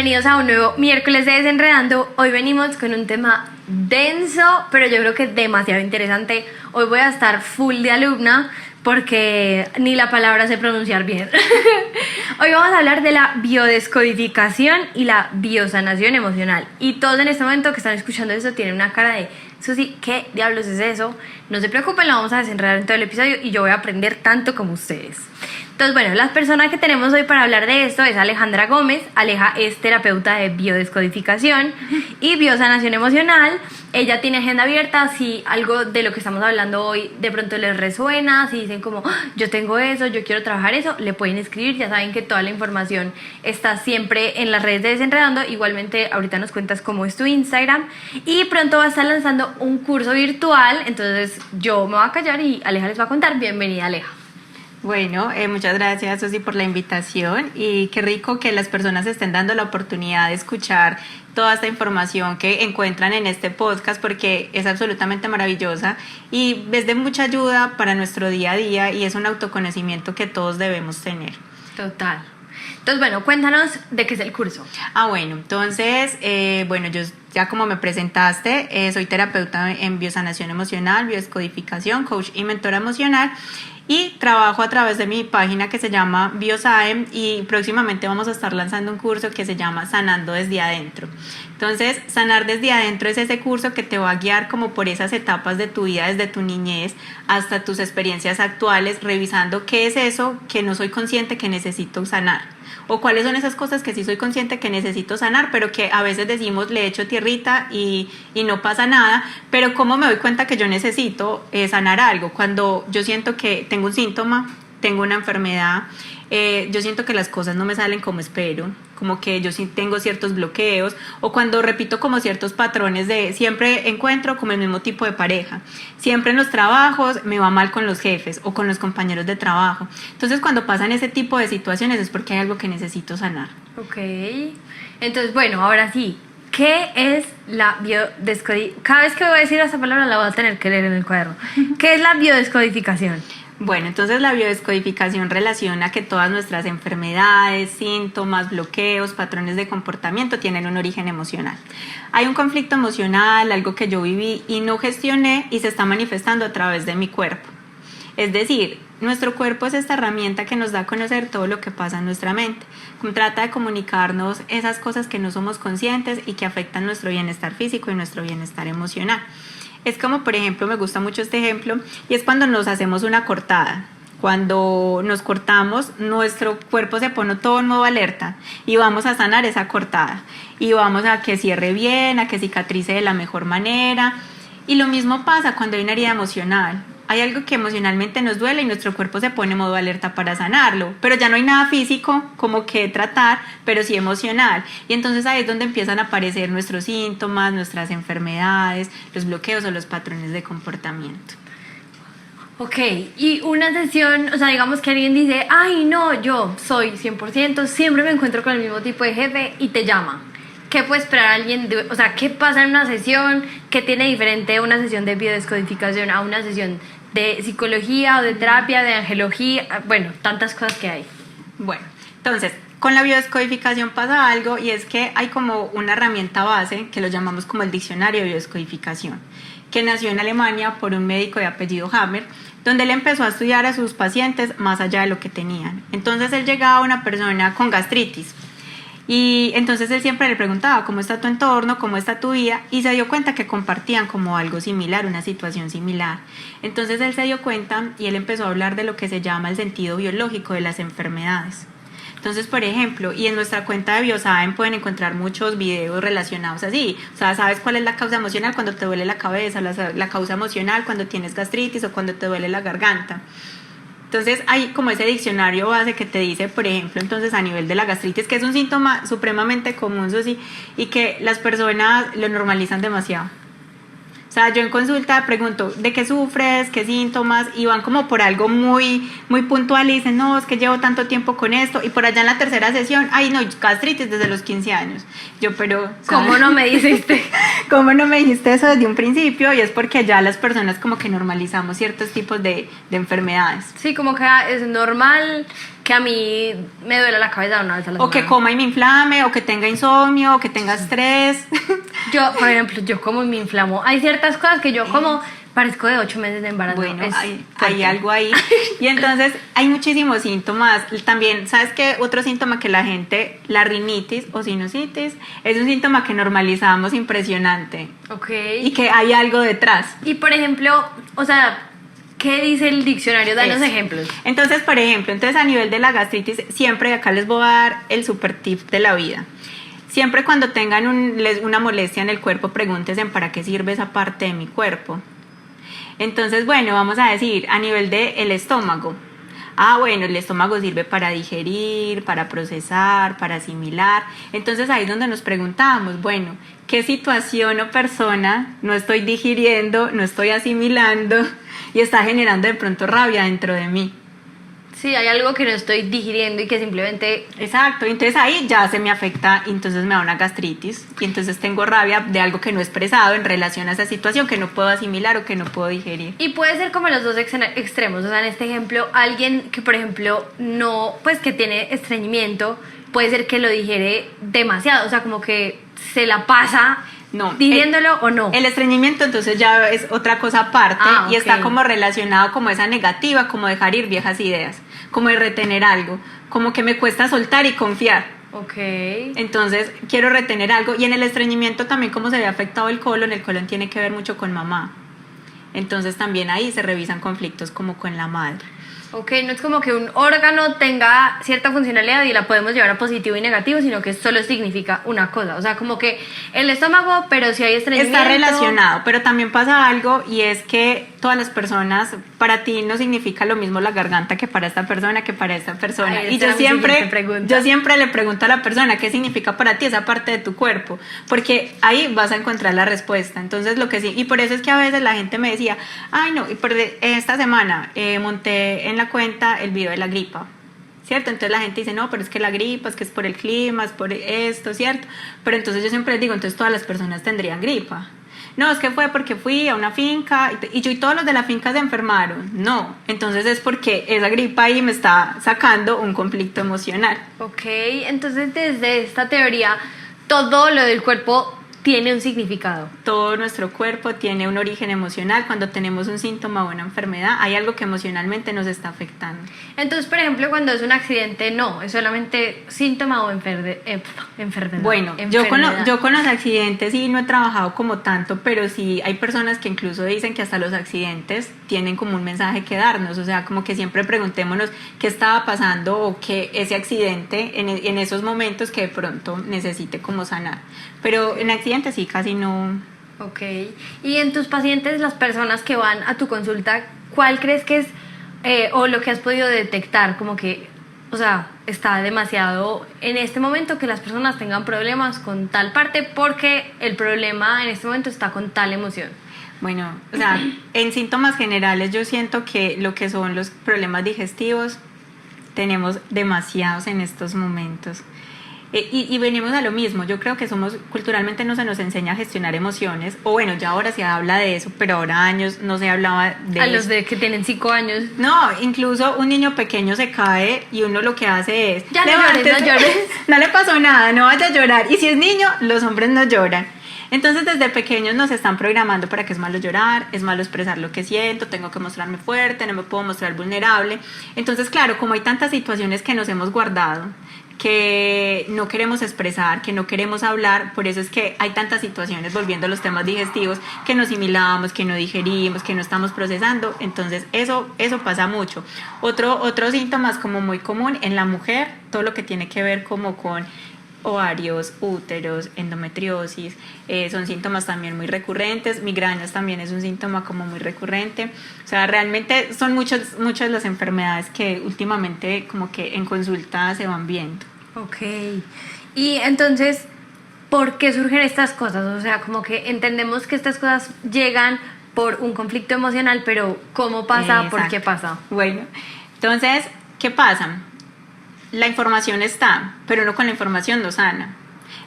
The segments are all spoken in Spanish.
bienvenidos a un nuevo miércoles de Desenredando. Hoy venimos con un tema denso, pero yo creo que demasiado interesante. Hoy voy a estar full de alumna porque ni la palabra sé pronunciar bien. Hoy vamos a hablar de la biodescodificación y la biosanación emocional. Y todos en este momento que están escuchando eso tienen una cara de Susi, ¿qué diablos es eso? No se preocupen, lo vamos a desenredar en todo el episodio y yo voy a aprender tanto como ustedes. Entonces, bueno, las personas que tenemos hoy para hablar de esto es Alejandra Gómez. Aleja es terapeuta de biodescodificación y biosanación emocional. Ella tiene agenda abierta. Si algo de lo que estamos hablando hoy de pronto les resuena, si dicen como, yo tengo eso, yo quiero trabajar eso, le pueden escribir. Ya saben que toda la información está siempre en las redes de Desenredando. Igualmente, ahorita nos cuentas cómo es tu Instagram. Y pronto va a estar lanzando un curso virtual. Entonces, yo me voy a callar y Aleja les va a contar. Bienvenida, Aleja. Bueno, muchas gracias, Susi, por la invitación y qué rico que las personas estén dando la oportunidad de escuchar toda esta información que encuentran en este podcast porque es absolutamente maravillosa y es de mucha ayuda para nuestro día a día y es un autoconocimiento que todos debemos tener. Total. Entonces, bueno, cuéntanos de qué es el curso. Bueno, entonces, yo ya como me presentaste, soy terapeuta en biosanación emocional, biodescodificación, coach y mentora emocional. Y trabajo a través de mi página que se llama Biosaem y próximamente vamos a estar lanzando un curso que se llama Sanando desde adentro. Entonces, sanar desde adentro es ese curso que te va a guiar como por esas etapas de tu vida, desde tu niñez hasta tus experiencias actuales, revisando qué es eso que no soy consciente que necesito sanar. O cuáles son esas cosas que sí soy consciente que necesito sanar, pero que a veces decimos le echo tierrita y no pasa nada, pero cómo me doy cuenta que yo necesito sanar algo, cuando yo siento que tengo un síntoma, tengo una enfermedad, yo siento que las cosas no me salen como espero, como que yo sí tengo ciertos bloqueos, o cuando repito como ciertos patrones de siempre encuentro como el mismo tipo de pareja, siempre en los trabajos me va mal con los jefes o con los compañeros de trabajo. Entonces cuando pasan ese tipo de situaciones es porque hay algo que necesito sanar. Ok, entonces bueno, ahora sí, ¿qué es la biodescodificación? Cada vez que voy a decir esa palabra la voy a tener que leer en el cuaderno. ¿Qué es la biodescodificación? Bueno, entonces la biodescodificación relaciona que todas nuestras enfermedades, síntomas, bloqueos, patrones de comportamiento tienen un origen emocional. Hay un conflicto emocional, algo que yo viví y no gestioné y se está manifestando a través de mi cuerpo. Es decir, nuestro cuerpo es esta herramienta que nos da a conocer todo lo que pasa en nuestra mente. Trata de comunicarnos esas cosas que no somos conscientes y que afectan nuestro bienestar físico y nuestro bienestar emocional. Es como, por ejemplo, me gusta mucho este ejemplo, y es cuando nos hacemos una cortada. Cuando nos cortamos, nuestro cuerpo se pone todo en modo alerta y vamos a sanar esa cortada. Y vamos a que cierre bien, a que cicatrice de la mejor manera. Y lo mismo pasa cuando hay una herida emocional. Hay algo que emocionalmente nos duele y nuestro cuerpo se pone en modo alerta para sanarlo, pero ya no hay nada físico como que tratar, pero sí emocional. Y entonces ahí es donde empiezan a aparecer nuestros síntomas, nuestras enfermedades, los bloqueos o los patrones de comportamiento. Ok, y una sesión, o sea, digamos que alguien dice, ay no, yo soy 100%, siempre me encuentro con el mismo tipo de jefe y te llama. ¿Qué puede esperar alguien? O sea, ¿qué pasa en una sesión? ¿Qué tiene diferente una sesión de biodescodificación a una sesión de psicología o de terapia, de angelología? Bueno, tantas cosas que hay. Bueno, entonces, con la biodescodificación pasa algo y es que hay como una herramienta base que lo llamamos como el diccionario de biodescodificación, que nació en Alemania por un médico de apellido Hammer, donde él empezó a estudiar a sus pacientes más allá de lo que tenían. Entonces él llegaba a una persona con gastritis y entonces él siempre le preguntaba cómo está tu entorno, cómo está tu vida, y se dio cuenta que compartían como algo similar, una situación similar. Entonces él se dio cuenta y él empezó a hablar de lo que se llama el sentido biológico de las enfermedades. Entonces, por ejemplo, y en nuestra cuenta de Biosaem pueden encontrar muchos videos relacionados así. O sea, ¿sabes cuál es la causa emocional cuando te duele la cabeza? La causa emocional cuando tienes gastritis o cuando te duele la garganta. Entonces hay como ese diccionario base que te dice, por ejemplo, entonces a nivel de la gastritis, que es un síntoma supremamente común, Susi, y que las personas lo normalizan demasiado. O sea, yo en consulta pregunto, ¿de qué sufres? ¿Qué síntomas? Y van como por algo muy, muy puntual y dicen, no, es que llevo tanto tiempo con esto. Y por allá en la tercera sesión, ay, no, gastritis desde los 15 años. Yo, pero... ¿Cómo no me dijiste? ¿Cómo no me dijiste eso desde un principio? Y es porque ya las personas como que normalizamos ciertos tipos de enfermedades. Sí, como que es normal que a mí me duele la cabeza una vez a la semana. O que coma y me inflame, o que tenga insomnio, o que tenga estrés. Yo, por ejemplo, yo como y me inflamo. Hay ciertas cosas que yo como, parezco de 8 meses de embarazo. Bueno, Es hay fuerte. algo ahí. Y entonces hay muchísimos síntomas. También, ¿sabes qué? Otro síntoma que la gente, la rinitis o sinusitis, es un síntoma que normalizamos impresionante. Ok. Y que hay algo detrás. Y por ejemplo, o sea, ¿qué dice el diccionario? Danos Eso. ejemplos. Entonces, por ejemplo, a nivel de la gastritis, siempre acá les voy a dar el super tip de la vida. Siempre cuando tengan una molestia en el cuerpo, pregúntense para qué sirve esa parte de mi cuerpo. Entonces, bueno, vamos a decir, a nivel del estómago. Ah, bueno, el estómago sirve para digerir, para procesar, para asimilar. Entonces ahí es donde nos preguntamos, bueno, ¿qué situación o persona no estoy digiriendo, no estoy asimilando y está generando de pronto rabia dentro de mí? Sí, hay algo que no estoy digiriendo y que simplemente... Exacto, entonces ahí ya se me afecta, entonces me da una gastritis y entonces tengo rabia de algo que no he expresado en relación a esa situación que no puedo asimilar o que no puedo digerir. Y puede ser como los dos extremos, o sea, en este ejemplo, alguien que por ejemplo no, pues que tiene estreñimiento, puede ser que lo digiere demasiado, o sea, como que se la pasa No, digiriéndolo o no. El estreñimiento entonces ya es otra cosa aparte y está ok. como relacionado como esa negativa, como dejar ir viejas ideas, como de retener algo, como que me cuesta soltar y confiar. Ok. Entonces quiero retener algo y en el estreñimiento también como se ve afectado el colon tiene que ver mucho con mamá. Entonces también ahí se revisan conflictos como con la madre. Ok, no es como que un órgano tenga cierta funcionalidad y la podemos llevar a positivo y negativo, sino que solo significa una cosa. O sea, como que el estómago, pero si hay estreñimiento... Está relacionado, pero también pasa algo y es que todas las personas, para ti no significa lo mismo la garganta que para esta persona, que para esta persona. Ay, Y esa era mi siguiente pregunta. yo siempre le pregunto a la persona qué significa para ti esa parte de tu cuerpo, porque ahí vas a encontrar la respuesta. Entonces lo que sí, y por eso es que a veces la gente me decía, ay no, y esta semana monté en la cuenta el video de la gripa. ¿Cierto? Entonces la gente dice, no, pero es que la gripa, es que es por el clima, es por esto, ¿cierto? Pero entonces yo siempre les digo, entonces todas las personas tendrían gripa. No, es que fue porque fui a una finca y todos los de la finca se enfermaron. No, entonces es porque esa gripa ahí me está sacando un conflicto emocional. Ok, entonces desde esta teoría, todo lo del cuerpo tiene un significado. Todo nuestro cuerpo tiene un origen emocional. Cuando tenemos un síntoma o una enfermedad, hay algo que emocionalmente nos está afectando. Entonces, por ejemplo, cuando es un accidente, no, es solamente síntoma o enfermedad. Bueno, Enfermedad. yo con los accidentes sí no he trabajado como tanto, pero sí hay personas que incluso dicen que hasta los accidentes tienen como un mensaje que darnos, o sea, como que siempre preguntémonos qué estaba pasando o que ese accidente en esos momentos que de pronto necesite como sanar. Pero en accidentes sí, casi no. Ok. Y en tus pacientes, las personas que van a tu consulta, ¿cuál crees que es, o lo que has podido detectar, como que, o sea, está demasiado en este momento que las personas tengan problemas con tal parte porque el problema en este momento está con tal emoción? Bueno, o sea, en síntomas generales yo siento que lo que son los problemas digestivos tenemos demasiados en estos momentos. Y venimos a lo mismo, yo creo que culturalmente no se nos enseña a gestionar emociones, o bueno, ya ahora se habla de eso, pero ahora años no se hablaba de A eso. los de que tienen 5 años. No, incluso un niño pequeño se cae y uno lo que hace es... Ya no llores, no llores. No le pasó nada, no vaya a llorar. Y si es niño, los hombres no lloran. Entonces desde pequeños nos están programando para que es malo llorar, es malo expresar lo que siento, tengo que mostrarme fuerte, no me puedo mostrar vulnerable. Entonces claro, como hay tantas situaciones que nos hemos guardado, que no queremos expresar, que no queremos hablar, por eso es que hay tantas situaciones, volviendo a los temas digestivos, que no asimilamos, que no digerimos, que no estamos procesando, entonces eso pasa mucho. Otro síntoma como muy común en la mujer, todo lo que tiene que ver como con ovarios, úteros, endometriosis, son síntomas también muy recurrentes, migrañas también es un síntoma como muy recurrente, o sea, realmente son muchas las enfermedades que últimamente como que en consulta se van viendo. Ok. Y entonces, ¿por qué surgen estas cosas? O sea, como que entendemos que estas cosas llegan por un conflicto emocional, pero ¿cómo pasa? ¿Por qué pasa? Bueno, entonces, ¿qué pasa? La información está, pero uno con la información no sana.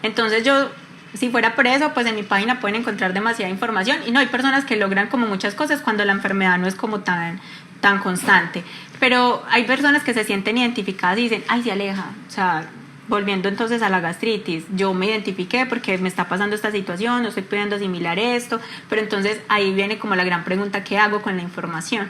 Entonces yo Si fuera por eso, pues en mi página pueden encontrar demasiada información y no, hay personas que logran como muchas cosas cuando la enfermedad no es como tan constante, pero hay personas que se sienten identificadas y dicen, ay, se aleja, o sea, volviendo entonces a la gastritis, yo me identifiqué porque me está pasando esta situación, no estoy pudiendo asimilar esto, pero entonces ahí viene como la gran pregunta, ¿qué hago con la información?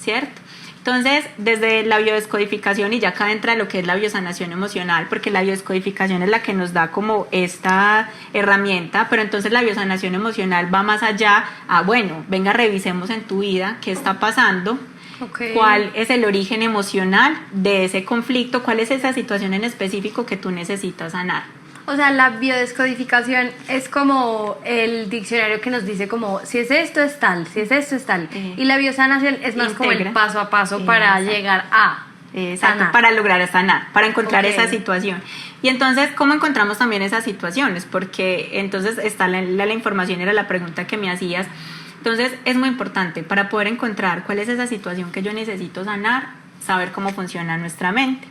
¿Cierto? Entonces, desde la biodescodificación, y ya acá entra lo que es la biosanación emocional, porque la biodescodificación es la que nos da como esta herramienta, pero entonces la biosanación emocional va más allá a, bueno, venga, revisemos en tu vida qué está pasando, cuál es el origen emocional de ese conflicto, cuál es esa situación en específico que tú necesitas sanar. O sea, la biodescodificación es como el diccionario que nos dice como si es esto es tal, si es esto es tal. Y la biosanación es más como el paso a paso para llegar a sanar. Para lograr sanar, para encontrar esa situación. Y entonces, ¿cómo encontramos también esas situaciones? Porque entonces está la información, era la pregunta que me hacías. Entonces, es muy importante para poder encontrar cuál es esa situación que yo necesito sanar, saber cómo funciona nuestra mente.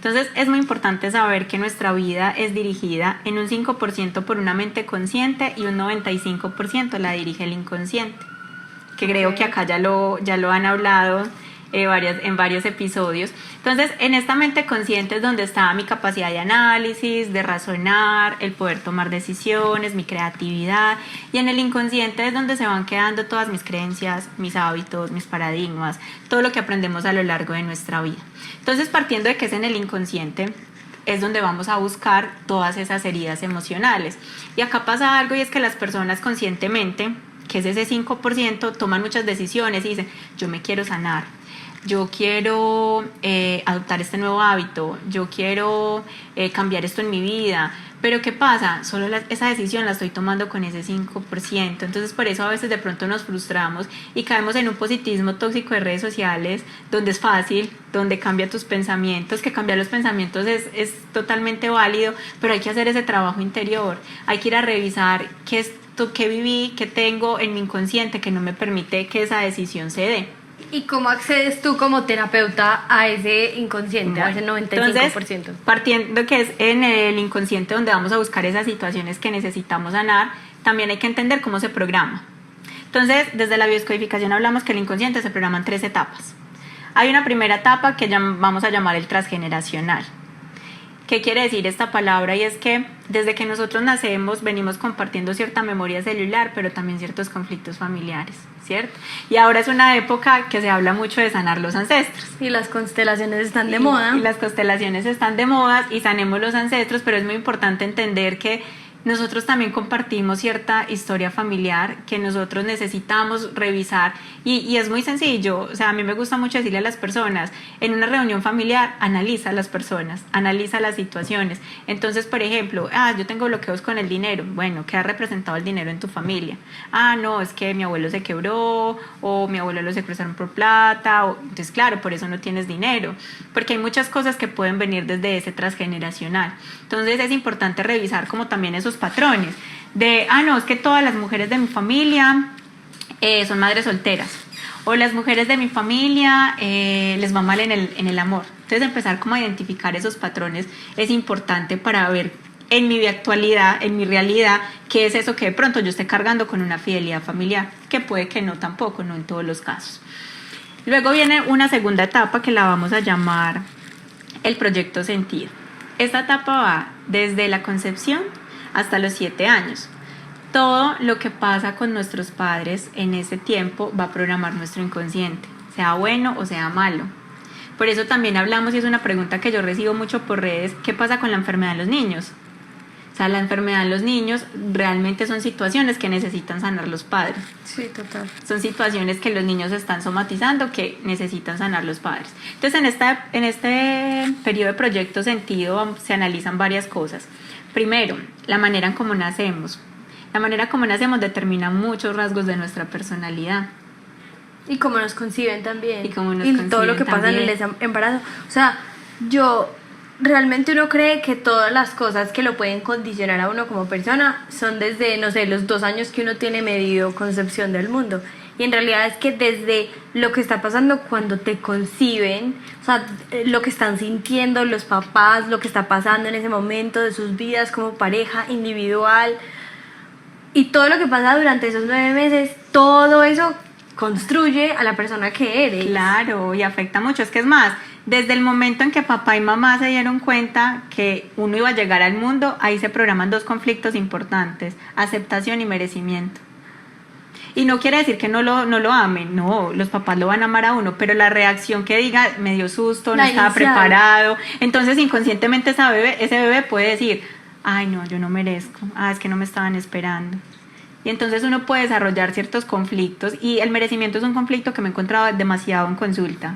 Entonces es muy importante saber que nuestra vida es dirigida en un 5% por una mente consciente y un 95% la dirige el inconsciente, que creo que acá ya lo han hablado en varios episodios. Entonces, en esta mente consciente es donde está mi capacidad de análisis, de razonar, el poder tomar decisiones, mi creatividad, y en el inconsciente es donde se van quedando todas mis creencias, mis hábitos, mis paradigmas, todo lo que aprendemos a lo largo de nuestra vida. Entonces, partiendo de que es en el inconsciente, es donde vamos a buscar todas esas heridas emocionales. Y acá pasa algo, y es que las personas conscientemente, que es ese 5%, toman muchas decisiones y dicen, yo me quiero sanar, yo quiero adoptar este nuevo hábito, yo quiero cambiar esto en mi vida, pero ¿qué pasa? Solo esa decisión la estoy tomando con ese 5%, entonces por eso a veces de pronto nos frustramos y caemos en un positivismo tóxico de redes sociales, donde es fácil, donde cambia tus pensamientos, que cambiar los pensamientos es totalmente válido, pero hay que hacer ese trabajo interior, hay que ir a revisar qué viví, qué tengo en mi inconsciente que no me permite que esa decisión se dé. ¿Y cómo accedes tú como terapeuta a ese inconsciente, a ese 95%? Entonces, partiendo que es en el inconsciente donde vamos a buscar esas situaciones que necesitamos sanar, también hay que entender cómo se programa. Entonces, desde la biodescodificación hablamos que el inconsciente se programa en 3 etapas. Hay una primera etapa que vamos a llamar el transgeneracional. ¿Qué quiere decir esta palabra? Y es que desde que nosotros nacemos venimos compartiendo cierta memoria celular, pero también ciertos conflictos familiares, ¿cierto? Y ahora es una época que se habla mucho de sanar los ancestros. Y las constelaciones están de moda. Y las constelaciones están de moda y sanemos los ancestros, pero es muy importante entender que nosotros también compartimos cierta historia familiar que nosotros necesitamos revisar y es muy sencillo, o sea, a mí me gusta mucho decirle a las personas, en una reunión familiar, analiza a las personas, analiza las situaciones. Entonces, por ejemplo, yo tengo bloqueos con el dinero, bueno, ¿qué ha representado el dinero en tu familia? No, es que mi abuelo se quebró o mi abuelo lo secuestraron por plata, entonces claro, por eso no tienes dinero, porque hay muchas cosas que pueden venir desde ese transgeneracional. Entonces es importante revisar como también esos patrones de, no, es que todas las mujeres de mi familia son madres solteras, o las mujeres de mi familia les va mal en el amor. Entonces empezar como a identificar esos patrones es importante para ver en mi actualidad, en mi realidad, qué es eso que de pronto yo esté cargando con una fidelidad familiar, que puede que no tampoco, no en todos los casos. Luego viene una segunda etapa que la vamos a llamar el proyecto sentido. Esta etapa va desde la concepción hasta los 7 años. Todo lo que pasa con nuestros padres en ese tiempo va a programar nuestro inconsciente, sea bueno o sea malo. Por eso también hablamos, y es una pregunta que yo recibo mucho por redes, ¿qué pasa con la enfermedad en los niños? O sea, la enfermedad en los niños realmente son situaciones que necesitan sanar los padres. Sí, total. Son situaciones que los niños están somatizando que necesitan sanar los padres. Entonces, en este periodo de proyecto sentido se analizan varias cosas. Primero, la manera en cómo nacemos. La manera como nacemos determina muchos rasgos de nuestra personalidad. Y cómo nos conciben también. Y todo lo que pasa en el embarazo. O sea, realmente uno cree que todas las cosas que lo pueden condicionar a uno como persona son desde, no sé, los 2 años que uno tiene medido concepción del mundo. y en realidad es que desde lo que está pasando cuando te conciben, o sea, lo que están sintiendo los papás, lo que está pasando en ese momento de sus vidas como pareja individual y todo lo que pasa durante esos 9 meses, todo eso construye a la persona que eres. Claro, y afecta mucho. Es que es más, desde el momento en que papá y mamá se dieron cuenta que uno iba a llegar al mundo, ahí se programan 2 conflictos importantes: aceptación y merecimiento. Y no quiere decir que no lo amen, no, los papás lo van a amar a uno, pero la reacción que diga, me dio susto, no estaba preparado, entonces inconscientemente ese bebé puede decir, ay no, yo no merezco, es que no me estaban esperando. Y entonces uno puede desarrollar ciertos conflictos, y el merecimiento es un conflicto que me he encontrado demasiado en consulta,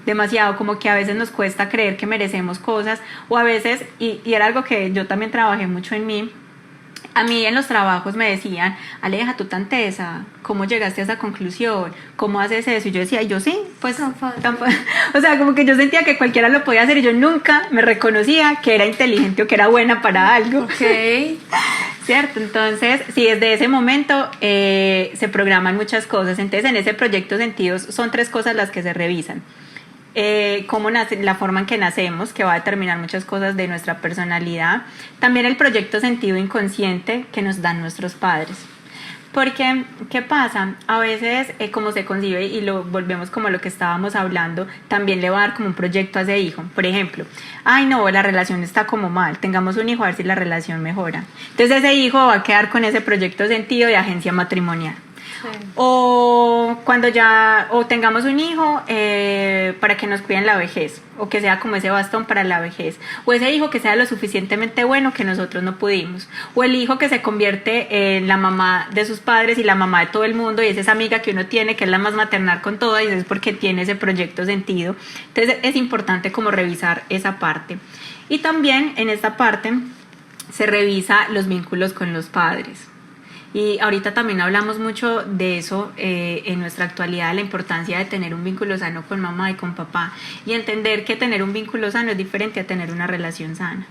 demasiado, como que a veces nos cuesta creer que merecemos cosas, o a veces, y era algo que yo también trabajé mucho en mí. A mí en los trabajos me decían, Aleja, tú tan tesa, ¿cómo llegaste a esa conclusión? ¿Cómo haces eso? Y yo decía, yo sí, pues tan o sea, como que yo sentía que cualquiera lo podía hacer y yo nunca me reconocía que era inteligente o que era buena para algo. Ok. ¿Cierto? Entonces, sí, desde ese momento se programan muchas cosas. Entonces, en ese proyecto Sentidos son 3 cosas las que se revisan. Cómo nace, la forma en que nacemos, que va a determinar muchas cosas de nuestra personalidad. También el proyecto Sentido Inconsciente que nos dan nuestros padres. Porque, ¿qué pasa? A veces, como se concibe, y lo volvemos como lo que estábamos hablando, también le va a dar como un proyecto a ese hijo. Por ejemplo, ay no, la relación está como mal, tengamos un hijo a ver si la relación mejora. Entonces ese hijo va a quedar con ese proyecto Sentido de agencia matrimonial. Sí. O cuando o tengamos un hijo para que nos cuiden la vejez, o que sea como ese bastón para la vejez, o ese hijo que sea lo suficientemente bueno que nosotros no pudimos, o el hijo que se convierte en la mamá de sus padres y la mamá de todo el mundo, y es esa amiga que uno tiene que es la más maternal con todas, y es porque tiene ese proyecto Sentido. Entonces es importante como revisar esa parte. Y también en esta parte se revisa los vínculos con los padres. Y ahorita también hablamos mucho de eso en nuestra actualidad, la importancia de tener un vínculo sano con mamá y con papá, y entender que tener un vínculo sano es diferente a tener una relación sana.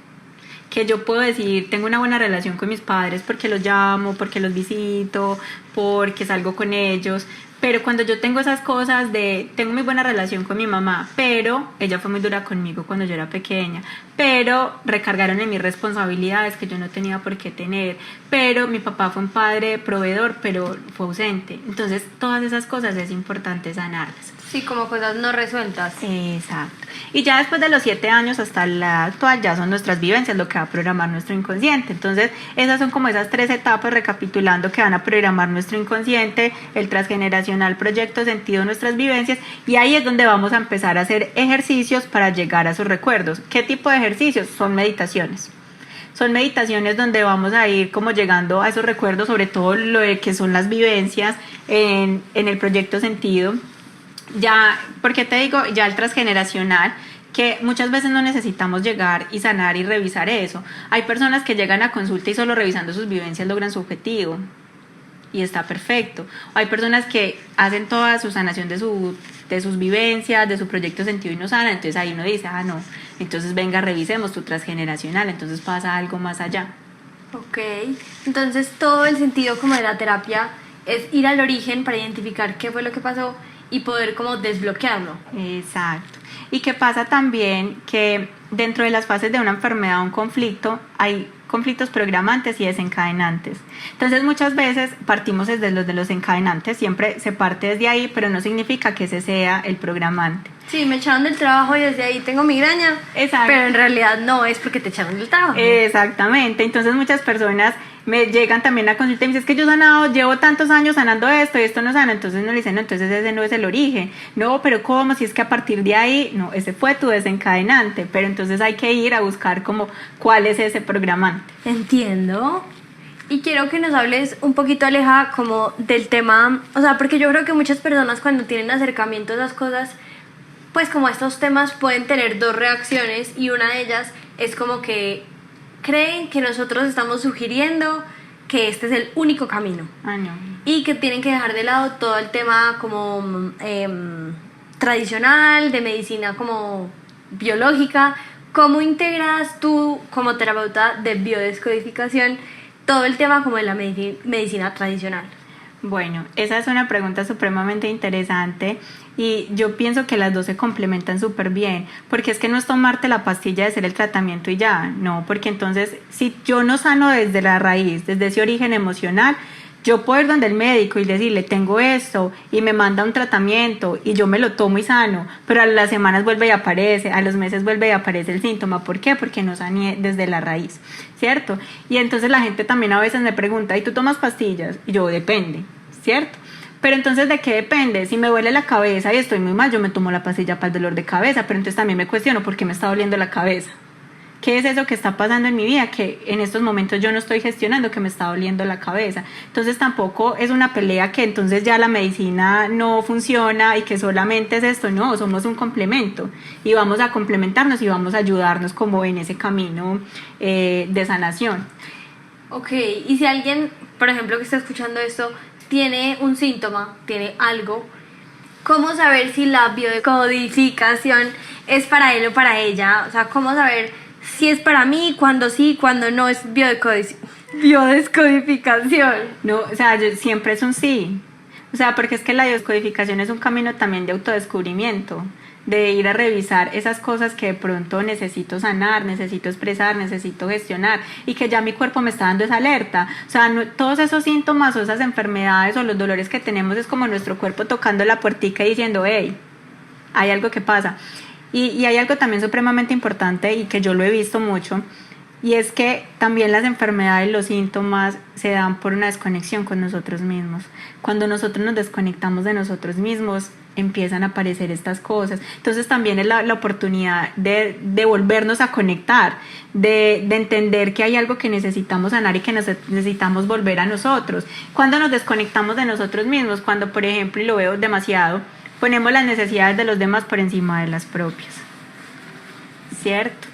Que yo puedo decir, tengo una buena relación con mis padres porque los llamo, porque los visito, porque salgo con ellos, pero cuando yo tengo esas cosas tengo muy buena relación con mi mamá, pero ella fue muy dura conmigo cuando yo era pequeña, pero recargaron en mí responsabilidades que yo no tenía por qué tener, pero mi papá fue un padre proveedor, pero fue ausente. Entonces todas esas cosas es importante sanarlas. Sí, como cosas no resueltas. Exacto. Y ya después de los 7 años hasta la actual, ya son nuestras vivencias lo que va a programar nuestro inconsciente. Entonces, esas son como esas 3 etapas, recapitulando, que van a programar nuestro inconsciente: el transgeneracional, proyecto Sentido, nuestras vivencias, y ahí es donde vamos a empezar a hacer ejercicios para llegar a esos recuerdos. ¿Qué tipo de ejercicios? Son meditaciones. Son meditaciones donde vamos a ir como llegando a esos recuerdos, sobre todo lo de que son las vivencias en el proyecto Sentido. Ya, porque te digo, ya el transgeneracional, que muchas veces no necesitamos llegar y sanar y revisar eso. Hay personas que llegan a consulta y solo revisando sus vivencias logran su objetivo, y está perfecto. Hay personas que hacen toda su sanación de sus vivencias, de su proyecto Sentido, y no sanan. Entonces ahí uno dice, no, entonces venga, revisemos tu transgeneracional, entonces pasa algo más allá. Ok, entonces todo el sentido como de la terapia es ir al origen para identificar qué fue lo que pasó y poder como desbloquearlo. Exacto. Y que pasa también que dentro de las fases de una enfermedad o un conflicto hay conflictos programantes y desencadenantes. Entonces muchas veces partimos desde los desencadenantes, siempre se parte desde ahí, pero no significa que ese sea el programante. Sí, me echaron del trabajo y desde ahí tengo migraña. Exacto. Pero en realidad no es porque te echaron del trabajo. Exactamente. Entonces muchas personas me llegan también a consulta y me dicen, es que yo he sanado, llevo tantos años sanando esto y esto no sana. Entonces no le dicen, no, entonces ese no es el origen. No, pero ¿cómo? Si es que a partir de ahí, no, ese fue tu desencadenante. Pero entonces hay que ir a buscar como cuál es ese programante. Entiendo. Y quiero que nos hables un poquito, Aleja, como del tema, o sea, porque yo creo que muchas personas cuando tienen acercamiento a esas cosas, pues como estos temas pueden tener 2 reacciones, y una de ellas es como que creen que nosotros estamos sugiriendo que este es el único camino. No. Y que tienen que dejar de lado todo el tema como tradicional, de medicina como biológica. ¿Cómo integras tú como terapeuta de biodescodificación todo el tema como de la medicina tradicional? Bueno, esa es una pregunta supremamente interesante y yo pienso que las dos se complementan súper bien, porque es que no es tomarte la pastilla de hacer el tratamiento y ya, no, porque entonces si yo no sano desde la raíz, desde ese origen emocional, yo puedo ir donde el médico y decirle, tengo esto, y me manda un tratamiento, y yo me lo tomo y sano, pero a las semanas vuelve y aparece, a los meses vuelve y aparece el síntoma. ¿Por qué? Porque no sané desde la raíz, ¿cierto? Y entonces la gente también a veces me pregunta, ¿y tú tomas pastillas? Y yo, depende, ¿cierto? Pero entonces, ¿de qué depende? Si me duele la cabeza y estoy muy mal, yo me tomo la pastilla para el dolor de cabeza, pero entonces también me cuestiono por qué me está doliendo la cabeza. ¿Qué es eso que está pasando en mi vida? Que en estos momentos yo no estoy gestionando, que me está doliendo la cabeza. Entonces tampoco es una pelea que entonces ya la medicina no funciona y que solamente es esto. No, somos un complemento y vamos a complementarnos y vamos a ayudarnos como en ese camino de sanación. Ok, y si alguien, por ejemplo, que está escuchando esto, tiene un síntoma, tiene algo, ¿cómo saber si la biodescodificación es para él o para ella? O sea, ¿cómo saber si es para mí, cuando sí, cuando no es biodescodificación? No, o sea, siempre es un sí. O sea, porque es que la biodescodificación es un camino también de autodescubrimiento, de ir a revisar esas cosas que de pronto necesito sanar, necesito expresar, necesito gestionar y que ya mi cuerpo me está dando esa alerta. O sea, no, todos esos síntomas o esas enfermedades o los dolores que tenemos es como nuestro cuerpo tocando la puertica y diciendo, hey, hay algo que pasa. Y hay algo también supremamente importante y que yo lo he visto mucho, y es que también las enfermedades, los síntomas se dan por una desconexión con nosotros mismos. Cuando nosotros nos desconectamos de nosotros mismos, empiezan a aparecer estas cosas. Entonces también es la oportunidad de volvernos a conectar, de entender que hay algo que necesitamos sanar y que necesitamos volver a nosotros. Cuando nos desconectamos de nosotros mismos, cuando por ejemplo, y lo veo demasiado, ponemos las necesidades de los demás por encima de las propias, ¿cierto?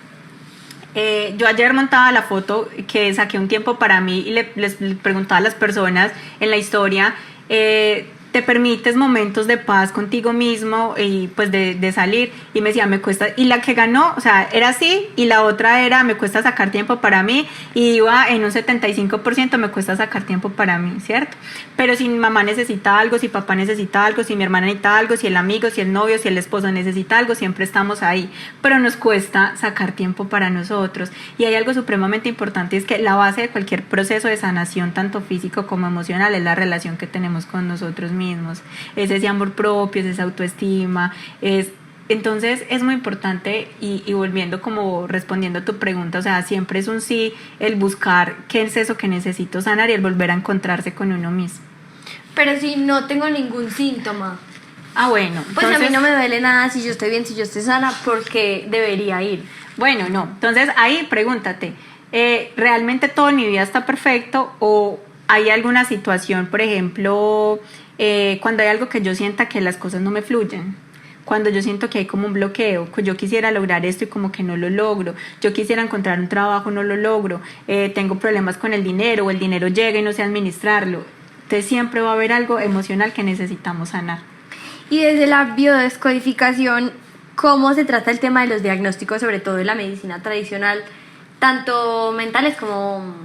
Yo ayer montaba la foto que saqué un tiempo para mí y les preguntaba a las personas en la historia, te permites momentos de paz contigo mismo y pues de salir, y me decía, me cuesta, y la que ganó, o sea, era así, y la otra era, me cuesta sacar tiempo para mí, y iba en un 75%, me cuesta sacar tiempo para mí, ¿cierto? Pero si mi mamá necesita algo, si papá necesita algo, si mi hermana necesita algo, si el amigo, si el novio, si el esposo necesita algo, siempre estamos ahí, pero nos cuesta sacar tiempo para nosotros. Y hay algo supremamente importante, es que la base de cualquier proceso de sanación, tanto físico como emocional, es la relación que tenemos con nosotros mismos, es ese amor propio, es esa autoestima, entonces es muy importante y volviendo como respondiendo a tu pregunta, o sea, siempre es un sí el buscar qué es eso que necesito sanar y el volver a encontrarse con uno mismo. Pero si no tengo ningún síntoma, bueno, pues entonces, a mí no me duele nada, si yo estoy bien, si yo estoy sana, ¿por qué debería ir? Bueno, no, entonces ahí pregúntate, ¿realmente todo en mi vida está perfecto o hay alguna situación, por ejemplo, cuando hay algo que yo sienta que las cosas no me fluyen? Cuando yo siento que hay como un bloqueo, que yo quisiera lograr esto y como que no lo logro, yo quisiera encontrar un trabajo, no lo logro, tengo problemas con el dinero o el dinero llega y no sé administrarlo. Entonces siempre va a haber algo emocional que necesitamos sanar. Y desde la biodescodificación, ¿cómo se trata el tema de los diagnósticos, sobre todo en la medicina tradicional, tanto mentales como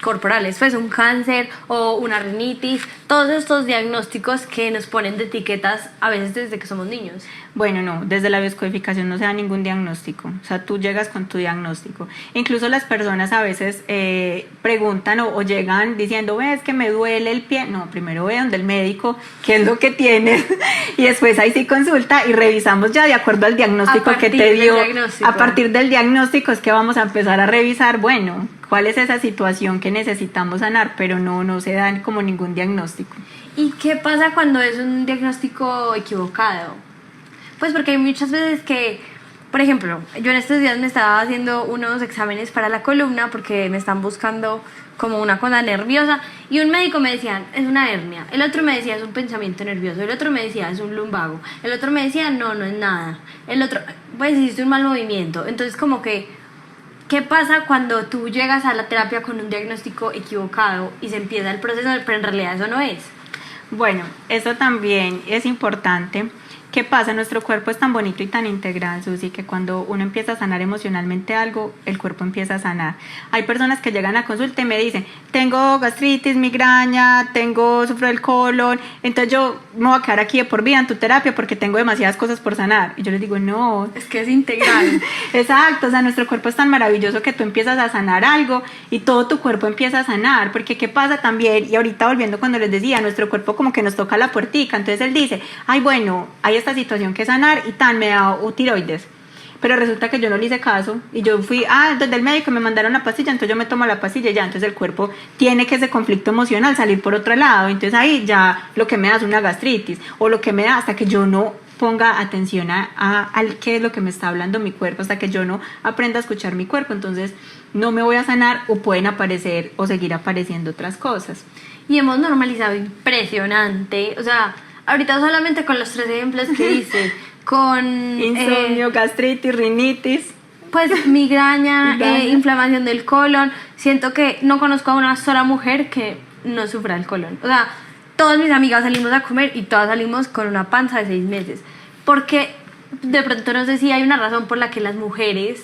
corporales? Pues un cáncer o una rinitis, todos estos diagnósticos que nos ponen de etiquetas a veces desde que somos niños. Bueno, no, desde la biodescodificación no se da ningún diagnóstico, o sea, tú llegas con tu diagnóstico. Incluso las personas a veces preguntan o llegan diciendo, es que me duele el pie. No, primero ve donde el médico, qué es lo que tienes, y después ahí sí consulta y revisamos ya de acuerdo al diagnóstico que te dio. A partir del diagnóstico es que vamos a empezar a revisar, bueno, cuál es esa situación que necesitamos sanar, pero no se dan como ningún diagnóstico. ¿Y qué pasa cuando es un diagnóstico equivocado? Pues porque hay muchas veces que, por ejemplo, yo en estos días me estaba haciendo unos exámenes para la columna porque me están buscando como una cosa nerviosa, y un médico me decía, es una hernia, el otro me decía, es un pensamiento nervioso, el otro me decía, es un lumbago, el otro me decía, no es nada, el otro, pues hiciste un mal movimiento. Entonces como que, ¿qué pasa cuando tú llegas a la terapia con un diagnóstico equivocado y se empieza el proceso, pero en realidad eso no es? Bueno, eso también es importante, ¿Qué pasa? Nuestro cuerpo es tan bonito y tan integral, Susi, que cuando uno empieza a sanar emocionalmente algo, el cuerpo empieza a sanar. Hay personas que llegan a consulta y me dicen, tengo gastritis, migraña, sufro del colon, entonces yo me voy a quedar aquí de por vida en tu terapia porque tengo demasiadas cosas por sanar. Y yo les digo, no. Es que es integral. Exacto, o sea, nuestro cuerpo es tan maravilloso que tú empiezas a sanar algo y todo tu cuerpo empieza a sanar, porque ¿qué pasa también? Y ahorita volviendo cuando les decía, nuestro cuerpo como que nos toca la puertica, entonces él dice, ay, bueno, hay esta situación que sanar y tan me da tiroides, pero resulta que yo no le hice caso y yo fui donde el médico me mandaron la pastilla, entonces yo me tomo la pastilla y ya, entonces el cuerpo tiene que ese conflicto emocional salir por otro lado, entonces ahí ya lo que me da es una gastritis o lo que me da hasta que yo no ponga atención al qué es lo que me está hablando mi cuerpo, hasta que yo no aprenda a escuchar mi cuerpo, entonces no me voy a sanar o pueden aparecer o seguir apareciendo otras cosas. Y hemos normalizado impresionante, o sea, ahorita solamente con los 3 ejemplos que dice, con insomnio, gastritis, rinitis, pues migraña, inflamación del colon. Siento que no conozco a una sola mujer que no sufra el colon. O sea, todas mis amigas salimos a comer y todas salimos con una panza de 6 meses. Porque de pronto no sé si hay una razón por la que las mujeres...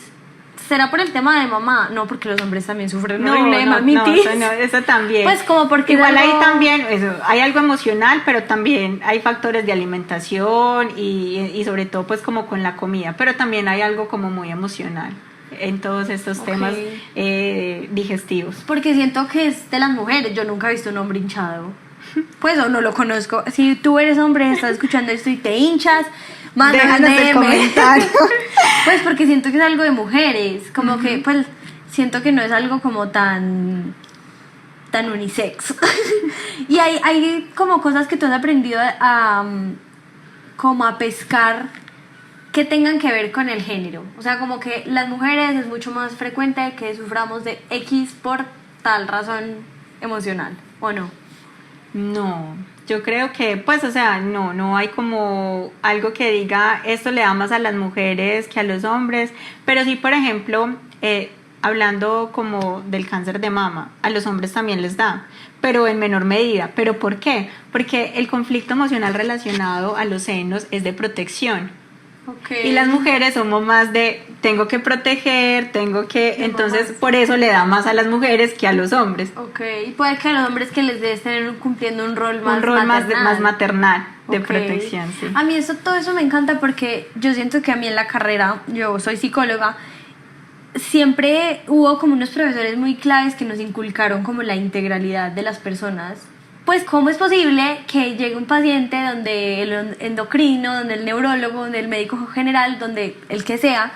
¿Será por el tema de mamá? No, porque los hombres también sufren horrible de mamitis. No, eso también. Pues como porque... Igual ahí también, eso, hay algo emocional, pero también hay factores de alimentación y sobre todo pues como con la comida, pero también hay algo como muy emocional en todos estos temas digestivos. Porque siento que es de las mujeres, yo nunca he visto un hombre hinchado. Pues o no lo conozco. Si tú eres hombre, estás escuchando esto y te hinchas, déjanos el comentario. Pues porque siento que es algo de mujeres, como que pues siento que no es algo como tan unisex. Y hay como cosas que tú has aprendido como a pescar que tengan que ver con el género. O sea, como que las mujeres es mucho más frecuente que suframos de X por tal razón emocional, ¿o no? No, yo creo que, pues, o sea, no hay como algo que diga esto le da más a las mujeres que a los hombres, pero sí, por ejemplo, hablando como del cáncer de mama, a los hombres también les da, pero en menor medida. ¿Pero por qué? Porque el conflicto emocional relacionado a los senos es de protección. Okay. Y las mujeres somos más de tengo que proteger, entonces por eso le da más a las mujeres que a los hombres. Ok, y puede que a los hombres que les dé estar cumpliendo un rol más más maternal de protección, sí. A mí todo eso me encanta porque yo siento que a mí en la carrera, yo soy psicóloga, siempre hubo como unos profesores muy claves que nos inculcaron como la integralidad de las personas. Pues, ¿cómo es posible que llegue un paciente donde el endocrino, donde el neurólogo, donde el médico general, donde el que sea,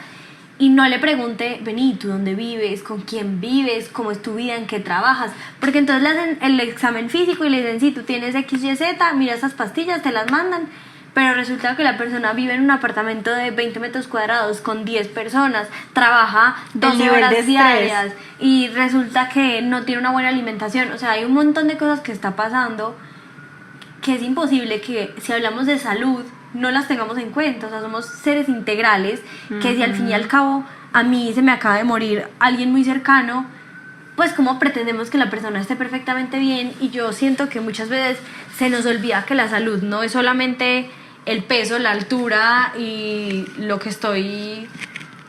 y no le pregunte, vení, ¿tú dónde vives? ¿Con quién vives? ¿Cómo es tu vida? ¿En qué trabajas? Porque entonces le hacen el examen físico y le dicen, sí, tú tienes X, Y, Z, mira esas pastillas, te las mandan, pero resulta que la persona vive en un apartamento de 20 metros cuadrados con 10 personas, trabaja 12 horas diarias y resulta que no tiene una buena alimentación. O sea, hay un montón de cosas que está pasando que es imposible que si hablamos de salud no las tengamos en cuenta. O sea, somos seres integrales que si al fin y al cabo a mí se me acaba de morir alguien muy cercano, pues cómo pretendemos que la persona esté perfectamente bien. Y yo siento que muchas veces se nos olvida que la salud no es solamente el peso, la altura y lo que estoy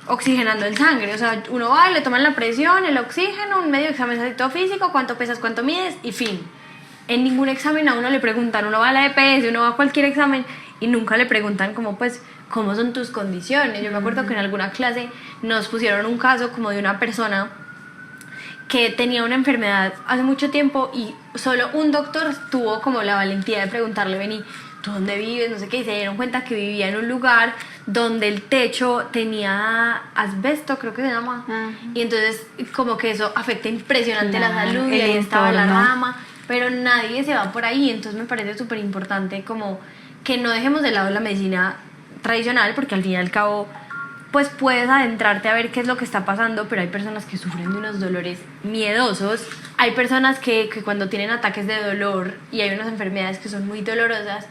oxigenando en sangre. O sea, uno va y le toman la presión, el oxígeno, un medio examen físico, cuánto pesas, cuánto mides y fin. En ningún examen a uno le preguntan, uno va a la EPS, uno va a cualquier examen y nunca le preguntan como pues cómo son tus condiciones. Yo me acuerdo que en alguna clase nos pusieron un caso como de una persona que tenía una enfermedad hace mucho tiempo y solo un doctor tuvo como la valentía de preguntarle, vení, ¿tú dónde vives? No sé qué, y se dieron cuenta que vivía en un lugar donde el techo tenía asbesto, creo que se llama, y entonces como que eso afecta impresionante la salud, y ahí estaba la rama, pero nadie se va por ahí. Entonces me parece súper importante como que no dejemos de lado la medicina tradicional, porque al fin y al cabo pues puedes adentrarte a ver qué es lo que está pasando, pero hay personas que sufren de unos dolores miedosos, hay personas que cuando tienen ataques de dolor y hay unas enfermedades que son muy dolorosas,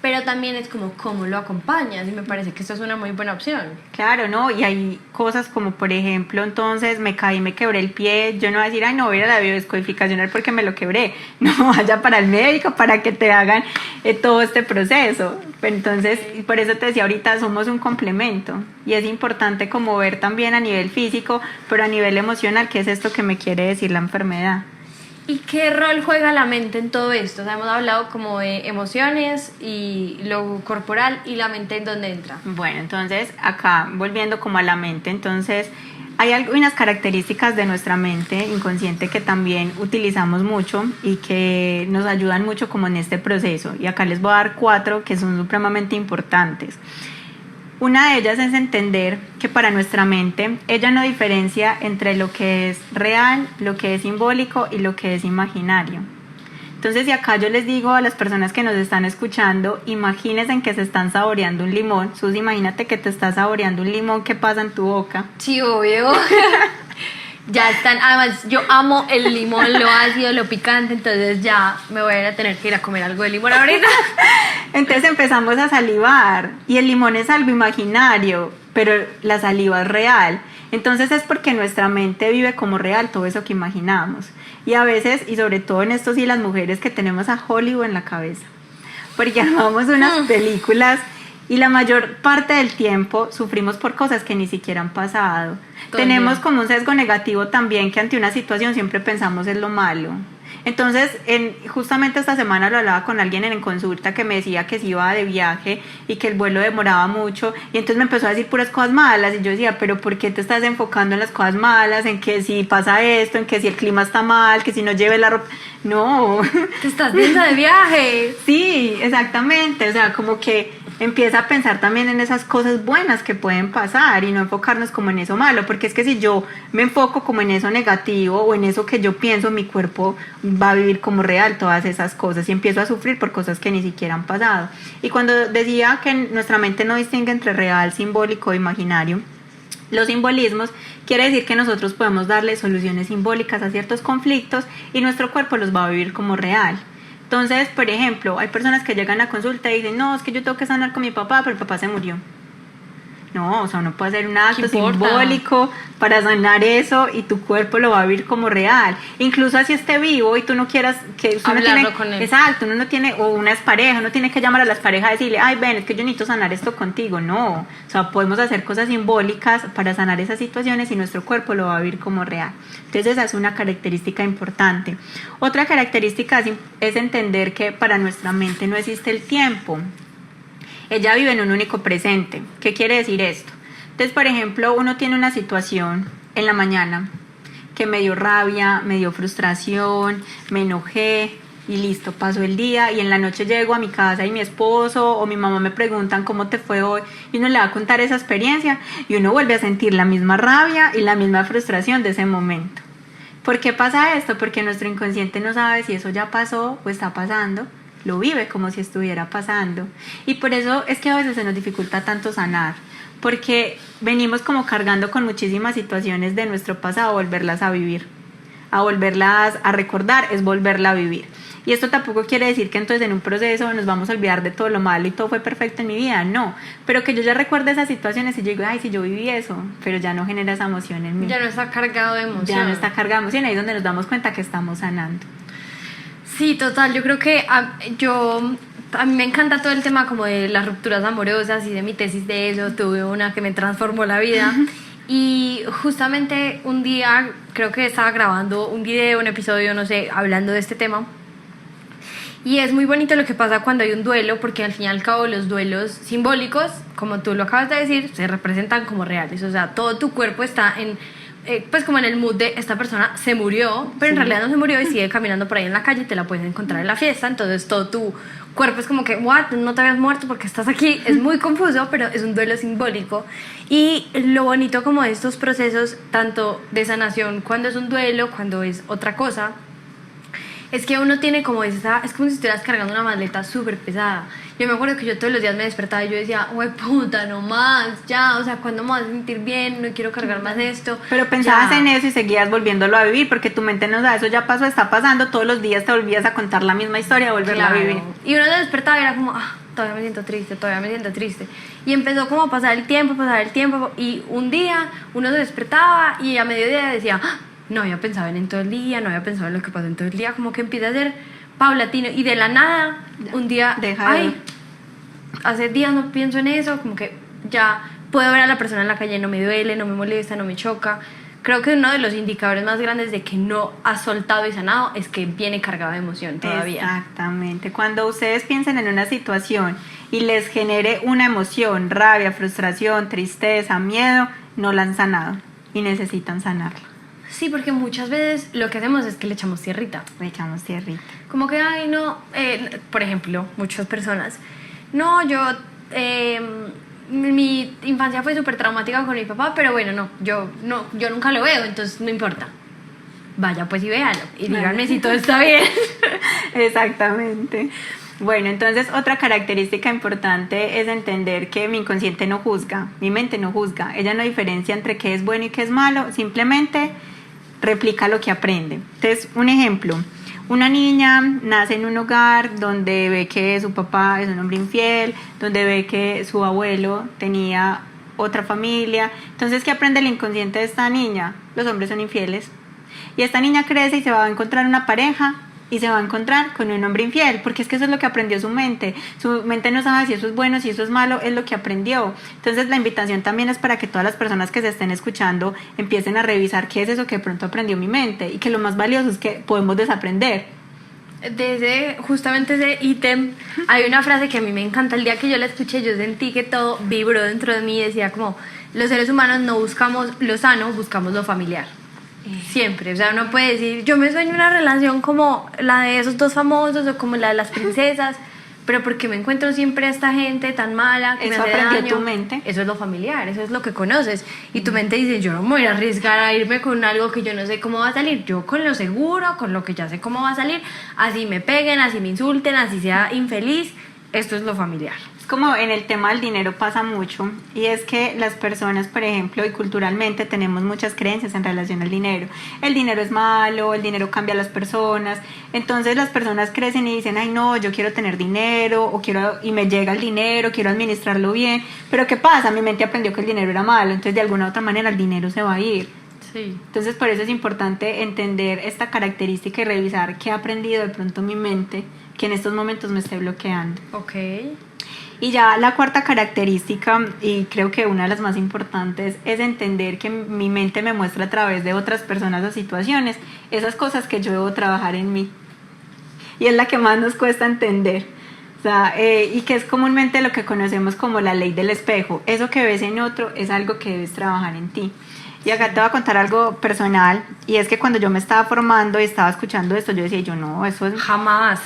pero también es como cómo lo acompañas, y me parece que esto es una muy buena opción. Claro, ¿no? Y hay cosas como, por ejemplo, entonces me caí, me quebré el pie, yo no voy a decir, ay, no voy a ir a la biodescodificacional porque me lo quebré, no, vaya para el médico para que te hagan todo este proceso, Pero entonces, por eso te decía ahorita, somos un complemento y es importante como ver también a nivel físico, pero a nivel emocional, qué es esto que me quiere decir la enfermedad. ¿Y qué rol juega la mente en todo esto? O sea, hemos hablado como de emociones y lo corporal, y la mente en dónde entra. Bueno, entonces acá volviendo como a la mente, entonces hay algunas características de nuestra mente inconsciente que también utilizamos mucho y que nos ayudan mucho como en este proceso. Y acá les voy a dar 4 que son supremamente importantes. Una de ellas es entender que para nuestra mente ella no diferencia entre lo que es real, lo que es simbólico y lo que es imaginario. Entonces, si acá yo les digo a las personas que nos están escuchando, imagínense en que se están saboreando un limón. Sus, imagínate que te estás saboreando un limón, ¿qué pasa en tu boca? Sí, obvio. Ya están, además yo amo el limón, lo ácido, lo picante, entonces ya me voy a tener que ir a comer algo de limón ahorita. Entonces empezamos a salivar y el limón es algo imaginario, pero la saliva es real. Entonces es porque nuestra mente vive como real todo eso que imaginamos. Y a veces, y sobre todo en esto sí, las mujeres que tenemos a Hollywood en la cabeza, porque armamos unas películas y la mayor parte del tiempo sufrimos por cosas que ni siquiera han pasado. Tenemos como un sesgo negativo también, que ante una situación siempre pensamos en lo malo. Entonces, justamente esta semana lo hablaba con alguien en consulta que me decía que se iba de viaje y que el vuelo demoraba mucho, y entonces me empezó a decir puras cosas malas, y yo decía, pero ¿por qué te estás enfocando en las cosas malas? En que si pasa esto, en que si el clima está mal, que si no lleves la ropa. No. Te estás viendo de viaje. Sí, exactamente. O sea, como que empieza a pensar también en esas cosas buenas que pueden pasar y no enfocarnos como en eso malo, porque es que si yo me enfoco como en eso negativo o en eso que yo pienso, mi cuerpo va a vivir como real todas esas cosas y empiezo a sufrir por cosas que ni siquiera han pasado. Y cuando decía que nuestra mente no distingue entre real, simbólico e imaginario, los simbolismos quiere decir que nosotros podemos darle soluciones simbólicas a ciertos conflictos y nuestro cuerpo los va a vivir como real. Entonces, por ejemplo, hay personas que llegan a consulta y dicen, no, es que yo tengo que sanar con mi papá, pero el papá se murió. No, o sea, uno puede hacer un acto simbólico para sanar eso y tu cuerpo lo va a vivir como real. Incluso así esté vivo y tú no quieras que usted hablarlo no tiene, con él. Exacto, uno no tiene, o una es pareja, uno tiene que llamar a las parejas y decirle, ay, ven, es que yo necesito sanar esto contigo. No, o sea, podemos hacer cosas simbólicas para sanar esas situaciones y nuestro cuerpo lo va a vivir como real. Entonces esa es una característica importante. Otra característica es entender que para nuestra mente no existe el tiempo. Ella vive en un único presente. ¿Qué quiere decir esto? Entonces, por ejemplo, uno tiene una situación en la mañana que me dio rabia, me dio frustración, me enojé y listo, pasó el día, y en la noche llego a mi casa y mi esposo o mi mamá me preguntan cómo te fue hoy y uno le va a contar esa experiencia y uno vuelve a sentir la misma rabia y la misma frustración de ese momento. ¿Por qué pasa esto? Porque nuestro inconsciente no sabe si eso ya pasó o está pasando, lo vive como si estuviera pasando, y por eso es que a veces se nos dificulta tanto sanar, porque venimos como cargando con muchísimas situaciones de nuestro pasado, volverlas a vivir, a volverlas a recordar, es volverla a vivir. Y esto tampoco quiere decir que entonces en un proceso nos vamos a olvidar de todo lo malo y todo fue perfecto en mi vida, no, pero que yo ya recuerde esas situaciones y yo digo, ay, si yo viví eso, pero ya no genera esa emoción en mí. Ya no está cargado de emoción. Ya no está cargado de emoción, ahí es donde nos damos cuenta que estamos sanando. Sí, total, yo creo que a mí me encanta todo el tema como de las rupturas amorosas, y de mi tesis de eso, tuve una que me transformó la vida. Y justamente un día creo que estaba grabando un video, un episodio, no sé, hablando de este tema. Y es muy bonito lo que pasa cuando hay un duelo, porque al fin y al cabo los duelos simbólicos, como tú lo acabas de decir, se representan como reales. O sea, todo tu cuerpo está pues como en el mood de esta persona se murió, pero en realidad no se murió y sigue caminando por ahí en la calle y te la puedes encontrar en la fiesta. Entonces todo tu cuerpo es como que, what, no te habías muerto porque estás aquí. Es muy confuso, pero es un duelo simbólico. Y lo bonito como de estos procesos, tanto de sanación cuando es un duelo, cuando es otra cosa, es que uno tiene como es como si estuvieras cargando una maleta súper pesada. Yo me acuerdo que yo todos los días me despertaba y yo decía, güey, puta, no más, ya, o sea, ¿cuándo me voy a sentir bien? No quiero cargar más esto. Pero pensabas en eso y seguías volviéndolo a vivir, porque tu mente no da, eso ya pasó, está pasando, todos los días te volvías a contar la misma historia, volverla a vivir. Y uno se despertaba y era como, todavía me siento triste, todavía me siento triste. Y empezó como a pasar el tiempo, y un día uno se despertaba y a mediodía decía, no había pensado en todo el día, no había pensado en lo que pasó en todo el día, como que empieza a ser paulatino y de la nada un día, hace días no pienso en eso, como que ya puedo ver a la persona en la calle, no me duele, no me molesta, no me choca. Creo que uno de los indicadores más grandes de que no has soltado y sanado es que viene cargado de emoción todavía. Exactamente. Cuando ustedes piensen en una situación y les genere una emoción, rabia, frustración, tristeza, miedo, no la han sanado y necesitan sanarla. Sí, porque muchas veces lo que hacemos es que le echamos tierrita. Le echamos tierrita. Como que, ay, no, por ejemplo, muchas personas, no, mi infancia fue súper traumática con mi papá, pero bueno, yo nunca lo veo, entonces no importa. Vaya pues y véalo y díganme si todo está bien. Exactamente. Bueno, entonces otra característica importante es entender que mi inconsciente no juzga, mi mente no juzga, ella no diferencia entre qué es bueno y qué es malo, simplemente replica lo que aprende. Entonces, un ejemplo, una niña nace en un hogar donde ve que su papá es un hombre infiel, donde ve que su abuelo tenía otra familia. Entonces, ¿qué aprende el inconsciente de esta niña? Los hombres son infieles. Y esta niña crece y se va a encontrar una pareja y se va a encontrar con un hombre infiel, porque es que eso es lo que aprendió su mente. Su mente no sabe si eso es bueno, si eso es malo, es lo que aprendió. Entonces la invitación también es para que todas las personas que se estén escuchando empiecen a revisar qué es eso que de pronto aprendió mi mente, y que lo más valioso es que podemos desaprender. Desde justamente ese ítem hay una frase que a mí me encanta. El día que yo la escuché, yo sentí que todo vibró dentro de mí y decía como, los seres humanos no buscamos lo sano, buscamos lo familiar. Siempre, o sea, uno puede decir, yo me sueño una relación como la de esos dos famosos o como la de las princesas, pero porque me encuentro siempre a esta gente tan mala que eso me hace aprendió daño. tu mente. Eso es lo familiar, eso es lo que conoces. Y tu mente dice, yo no me voy a arriesgar a irme con algo que yo no sé cómo va a salir. Yo con lo seguro, con lo que ya sé cómo va a salir, así me peguen, así me insulten, así sea infeliz, esto es lo familiar. Es como en el tema del dinero pasa mucho, y es que las personas, por ejemplo, y culturalmente tenemos muchas creencias en relación al dinero. El dinero es malo, el dinero cambia a las personas. Entonces las personas crecen y dicen, ay no, yo quiero tener dinero, y me llega el dinero, quiero administrarlo bien. Pero ¿qué pasa? Mi mente aprendió que el dinero era malo, entonces de alguna u otra manera el dinero se va a ir. Sí. Entonces por eso es importante entender esta característica y revisar qué ha aprendido de pronto mi mente que en estos momentos me esté bloqueando. Ok. Y ya la cuarta característica, y creo que una de las más importantes, es entender que mi mente me muestra a través de otras personas o situaciones esas cosas que yo debo trabajar en mí. Y es la que más nos cuesta entender. O sea, y que es comúnmente lo que conocemos como la ley del espejo. Eso que ves en otro es algo que debes trabajar en ti. Y acá te voy a contar algo personal, y es que cuando yo me estaba formando y estaba escuchando esto, yo decía, yo no, eso es... Jamás.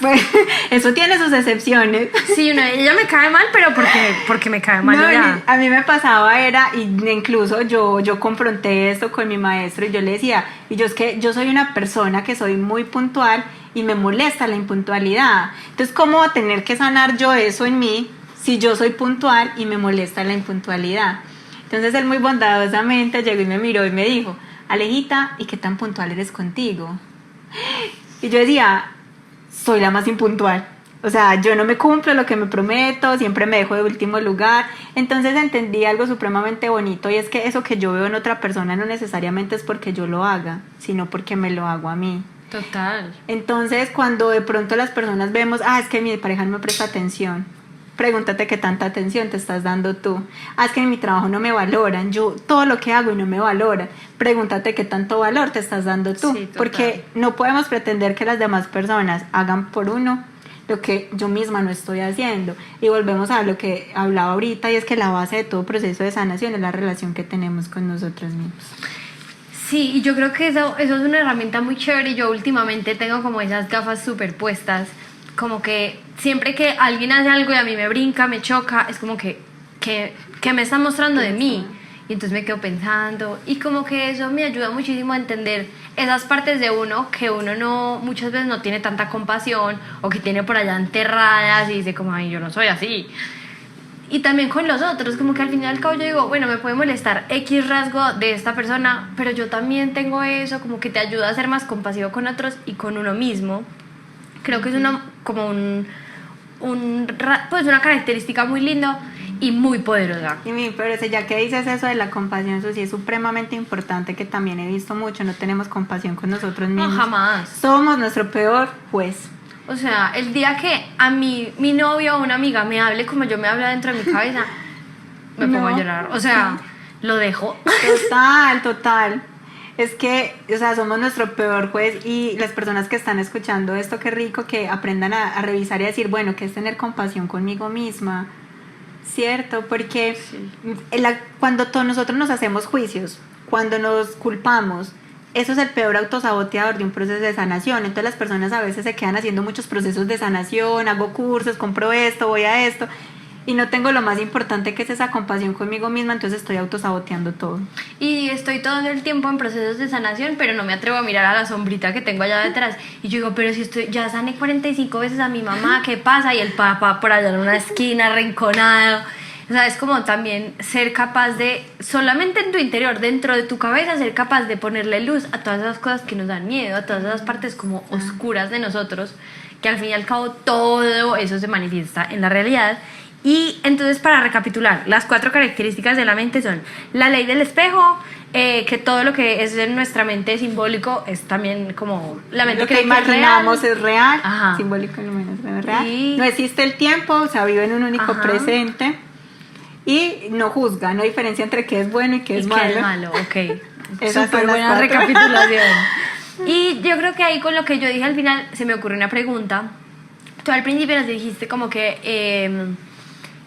Eso tiene sus excepciones. Sí, ella me cae mal, pero porque me cae mal. No, ya. a mí me pasaba y incluso yo confronté esto con mi maestro, y yo le decía, es que yo soy una persona que soy muy puntual y me molesta la impuntualidad. Entonces, ¿cómo va a tener que sanar yo eso en mí si yo soy puntual y me molesta la impuntualidad? Entonces él muy bondadosamente llegó y me miró y me dijo, Alejita, ¿y qué tan puntual eres contigo? Y yo decía, soy la más impuntual. O sea, yo no me cumplo lo que me prometo, siempre me dejo de último lugar. Entonces entendí algo supremamente bonito, y es que eso que yo veo en otra persona no necesariamente es porque yo lo haga, sino porque me lo hago a mí. Total. Entonces cuando de pronto las personas vemos, es que mi pareja no me presta atención, pregúntate qué tanta atención te estás dando tú. Es que en mi trabajo no me valoran, yo todo lo que hago y no me valora. Pregúntate qué tanto valor te estás dando tú. Sí, porque no podemos pretender que las demás personas hagan por uno lo que yo misma no estoy haciendo. Y volvemos a lo que hablaba ahorita, y es que la base de todo proceso de sanación es la relación que tenemos con nosotros mismos. Sí, y yo creo que eso es una herramienta muy chévere. Yo últimamente tengo como esas gafas superpuestas, como que siempre que alguien hace algo y a mí me brinca, me choca, es como que me está mostrando de mí. Y entonces me quedo pensando, y como que eso me ayuda muchísimo a entender esas partes de uno que uno no, muchas veces no tiene tanta compasión, o que tiene por allá enterradas y dice como, ay, yo no soy así. Y también con los otros, como que al final y al cabo yo digo, bueno, me puede molestar X rasgo de esta persona, pero yo también tengo eso, como que te ayuda a ser más compasivo con otros y con uno mismo. Creo que es pues una característica muy linda y muy poderosa. Pero ya que dices eso de la compasión, eso sí es supremamente importante, que también he visto mucho, no tenemos compasión con nosotros mismos. No, jamás. Somos nuestro peor juez. O sea, el día que a mí, mi novio o una amiga me hable como yo me hablo dentro de mi cabeza, me pongo a llorar. O sea, lo dejo. Total. Es que, o sea, somos nuestro peor juez y las personas que están escuchando esto, qué rico que aprendan a revisar y a decir, bueno, ¿qué es tener compasión conmigo misma? ¿Cierto? Porque cuando nosotros nos hacemos juicios, cuando nos culpamos, eso es el peor autosaboteador de un proceso de sanación. Entonces las personas a veces se quedan haciendo muchos procesos de sanación, hago cursos, compro esto, voy a esto, y no tengo lo más importante que es esa compasión conmigo misma, entonces estoy autosaboteando todo. Y estoy todo el tiempo en procesos de sanación, pero no me atrevo a mirar a la sombrita que tengo allá detrás. Y yo digo, pero si ya sané 45 veces a mi mamá, ¿qué pasa? Y el papá por allá en una esquina, arrinconado. O sea, es como también ser capaz de, solamente en tu interior, dentro de tu cabeza, ser capaz de ponerle luz a todas esas cosas que nos dan miedo, a todas esas partes como oscuras de nosotros, que al fin y al cabo todo eso se manifiesta en la realidad. Y entonces, para recapitular, las 4 características de la mente son la ley del espejo, que todo lo que es en nuestra mente simbólico es también como la mente lo que imaginamos es real, Ajá. simbólico no es real. No existe el tiempo, o sea, vive en un único presente y no juzga, no diferencia entre qué es bueno y qué es malo. Qué es malo, ok. Esas Súper son las buena 4. recapitulación. Y yo creo que ahí con lo que yo dije al final se me ocurrió una pregunta. Tú al principio nos dijiste como que